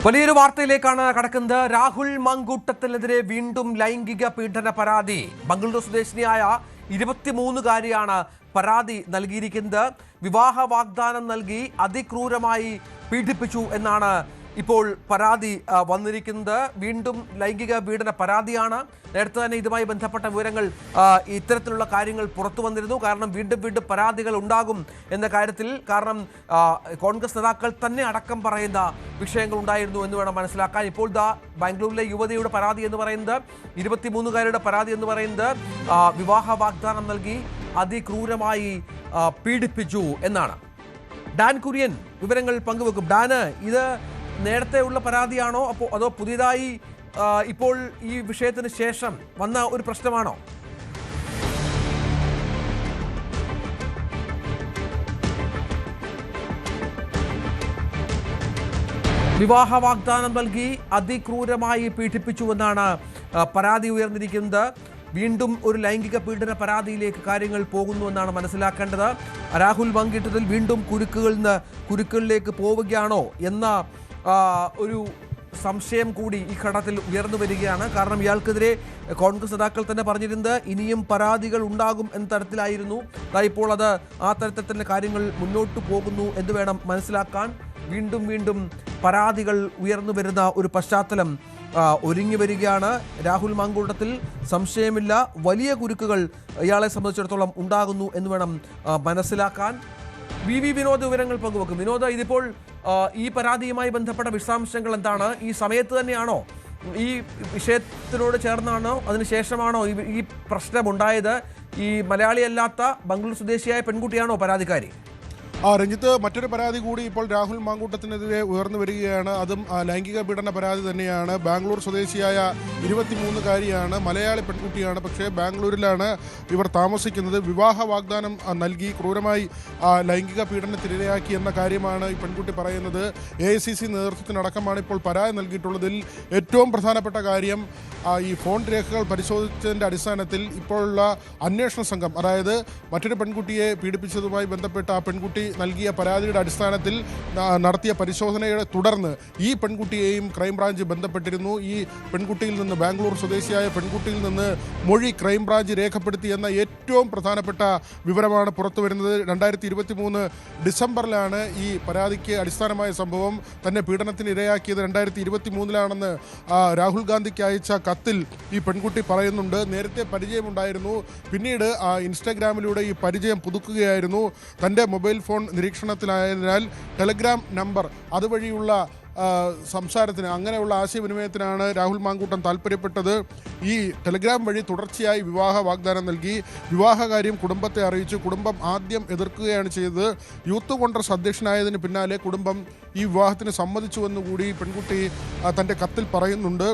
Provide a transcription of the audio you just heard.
വലിയൊരു വാർത്തയിലേക്കാണ് കടക്കുന്നത്. രാഹുൽ മാങ്കൂട്ടത്തിനെതിരെ വീണ്ടും ലൈംഗിക പീഡന പരാതി. ബംഗളൂരു സ്വദേശിനിയായ 23-കാരിയാണ് പരാതി നൽകിയിരിക്കുന്നത്. വിവാഹ വാഗ്ദാനം നൽകി അതിക്രൂരമായി പീഡിപ്പിച്ചു എന്നാണ് ഇപ്പോൾ പരാതി വന്നിരിക്കുന്നത്. വീണ്ടും ലൈംഗിക പീഡന പരാതിയാണ്. നേരത്തെ തന്നെ ഇതുമായി ബന്ധപ്പെട്ട വിവരങ്ങൾ ഇത്തരത്തിലുള്ള കാര്യങ്ങൾ പുറത്തു വന്നിരുന്നു. കാരണം വീണ്ടും പരാതികൾ ഉണ്ടാകും എന്ന കാര്യത്തിൽ. കാരണം കോൺഗ്രസ് നേതാക്കൾ തന്നെ അടക്കം പറയുന്ന വിഷയങ്ങൾ ഉണ്ടായിരുന്നു എന്ന് വേണം മനസ്സിലാക്കാൻ. ഇപ്പോൾ ബാംഗ്ലൂരിലെ യുവതിയുടെ പരാതി എന്ന് പറയുന്നത്, 23-കാരുടെ പരാതി എന്ന് പറയുന്നത് വിവാഹ വാഗ്ദാനം നൽകി അതിക്രൂരമായി പീഡിപ്പിച്ചു എന്നാണ്. ഡാൻ കുര്യൻ വിവരങ്ങൾ പങ്കുവെക്കും. ഡാന്, ഇത് നേരത്തെ ഉള്ള പരാതിയാണോ അതോ പുതിയതായി ഇപ്പോൾ ഈ വിഷയത്തിന് ശേഷം വന്ന ഒരു പ്രശ്നമാണോ? വിവാഹ വാഗ്ദാനം നൽകി അതിക്രൂരമായി പീഡിപ്പിച്ചുവെന്നാണ് പരാതി ഉയർന്നിരിക്കുന്നത്. വീണ്ടും ഒരു ലൈംഗിക പീഡന പരാതിയിലേക്ക് കാര്യങ്ങൾ പോകുന്നുവെന്നാണ് മനസ്സിലാക്കേണ്ടത്. രാഹുൽ മാങ്കൂട്ടത്തിൽ വീണ്ടും കുരുക്കുകളിലേക്ക് പോവുകയാണോ എന്ന ഒരു സംശയം കൂടി ഈ ഘട്ടത്തിൽ ഉയർന്നു വരികയാണ്. കാരണം ഇയാൾക്കെതിരെ കോൺഗ്രസ് നേതാക്കൾ തന്നെ പറഞ്ഞിരുന്നത് ഇനിയും പരാതികൾ ഉണ്ടാകും എന്ന തരത്തിലായിരുന്നു. ഇപ്പോൾ അത് ആ തരത്തിൽ തന്നെ കാര്യങ്ങൾ മുന്നോട്ട് പോകുന്നു എന്ന് വേണം മനസ്സിലാക്കാൻ. വീണ്ടും പരാതികൾ ഉയർന്നു വരുന്ന ഒരു പശ്ചാത്തലം ഒരുങ്ങി വരികയാണ്. രാഹുൽ മാങ്കൂട്ടത്തിൽ സംശയമില്ല, വലിയ കുരുക്കുകൾ ഇയാളെ സംബന്ധിച്ചിടത്തോളം ഉണ്ടാകുന്നു എന്ന് വേണം മനസ്സിലാക്കാൻ. വിനോദ് വിവരങ്ങൾ പങ്കുവെക്കും. വിനോദ്, ഇതിപ്പോൾ ഈ പരാതിയുമായി ബന്ധപ്പെട്ട വിശദാംശങ്ങൾ എന്താണ്? ഈ സമയത്ത് തന്നെയാണോ, ഈ വിഷയത്തിനോട് ചേർന്നാണോ, അതിനുശേഷമാണോ ഈ പ്രശ്നമുണ്ടായത്? ഈ മലയാളിയല്ലാത്ത ബംഗളൂരു സ്വദേശിയായ പെൺകുട്ടിയാണോ പരാതിക്കാരി? രഞ്ജിത്ത്, മറ്റൊരു പരാതി കൂടി ഇപ്പോൾ രാഹുൽ മാങ്കൂട്ടത്തിനെതിരെ ഉയർന്നു വരികയാണ്. അതും ലൈംഗിക പീഡന പരാതി തന്നെയാണ്. ബാംഗ്ലൂർ സ്വദേശിയായ 23-കാരിയാണ്, മലയാളി പെൺകുട്ടിയാണ്. പക്ഷേ ബാംഗ്ലൂരിലാണ് ഇവർ താമസിക്കുന്നത്. വിവാഹ വാഗ്ദാനം നൽകി ക്രൂരമായി ലൈംഗിക പീഡനത്തിനിരയാക്കി എന്ന കാര്യമാണ് ഈ പെൺകുട്ടി പറയുന്നത്. AICC നേതൃത്വത്തിനടക്കമാണ് ഇപ്പോൾ പരാതി നൽകിയിട്ടുള്ളതിൽ ഏറ്റവും പ്രധാനപ്പെട്ട കാര്യം ഈ ഫോൺ രേഖകൾ പരിശോധിച്ചതിൻ്റെ അടിസ്ഥാനത്തിൽ ഇപ്പോഴുള്ള അന്വേഷണ സംഘം, അതായത് മറ്റൊരു പെൺകുട്ടിയെ പീഡിപ്പിച്ചതുമായി ബന്ധപ്പെട്ട ആ പെൺകുട്ടി നൽകിയ പരാതിയുടെ അടിസ്ഥാനത്തിൽ നടത്തിയ പരിശോധനയെ തുടർന്ന് ഈ പെൺകുട്ടിയെയും ക്രൈംബ്രാഞ്ച് ബന്ധപ്പെട്ടിരുന്നു. ഈ പെൺകുട്ടിയിൽ നിന്ന്, ബാംഗ്ലൂർ സ്വദേശിയായ പെൺകുട്ടിയിൽ നിന്ന് മൊഴി ക്രൈംബ്രാഞ്ച് രേഖപ്പെടുത്തി എന്ന ഏറ്റവും പ്രധാനപ്പെട്ട വിവരമാണ് പുറത്തു വരുന്നത്. 2023 ഡിസംബറിലാണ് ഈ പരാതിക്ക് അടിസ്ഥാനമായ സംഭവം. തന്നെ പീഡനത്തിന് ഇരയാക്കിയത് 2023 രാഹുൽ ഗാന്ധിക്ക് അയച്ച കത്തിൽ ഈ പെൺകുട്ടി പറയുന്നുണ്ട്. നേരത്തെ പരിചയമുണ്ടായിരുന്നു, പിന്നീട് ഇൻസ്റ്റാഗ്രാമിലൂടെ ഈ പരിചയം പുതുക്കുകയായിരുന്നു. തൻ്റെ മൊബൈൽ ഫോൺ നിരീക്ഷണത്തിലായതിനാൽ ടെലഗ്രാം നമ്പർ അതുവഴിയുള്ള സംസാരത്തിന്, അങ്ങനെയുള്ള ആശയവിനിമയത്തിനാണ് രാഹുൽ മാങ്കൂട്ടം താല്പര്യപ്പെട്ടത്. ഈ ടെലഗ്രാം വഴി തുടർച്ചയായി വിവാഹ വാഗ്ദാനം നൽകി. വിവാഹകാര്യം കുടുംബത്തെ അറിയിച്ചു. കുടുംബം ആദ്യം എതിർക്കുകയാണ് ചെയ്തത്. യൂത്ത് കോൺഗ്രസ് അധ്യക്ഷനായതിന് പിന്നാലെ കുടുംബം ഈ വിവാഹത്തിന് സമ്മതിച്ചുവെന്നുകൂടി പെൺകുട്ടി തൻ്റെ കത്തിൽ പറയുന്നുണ്ട്.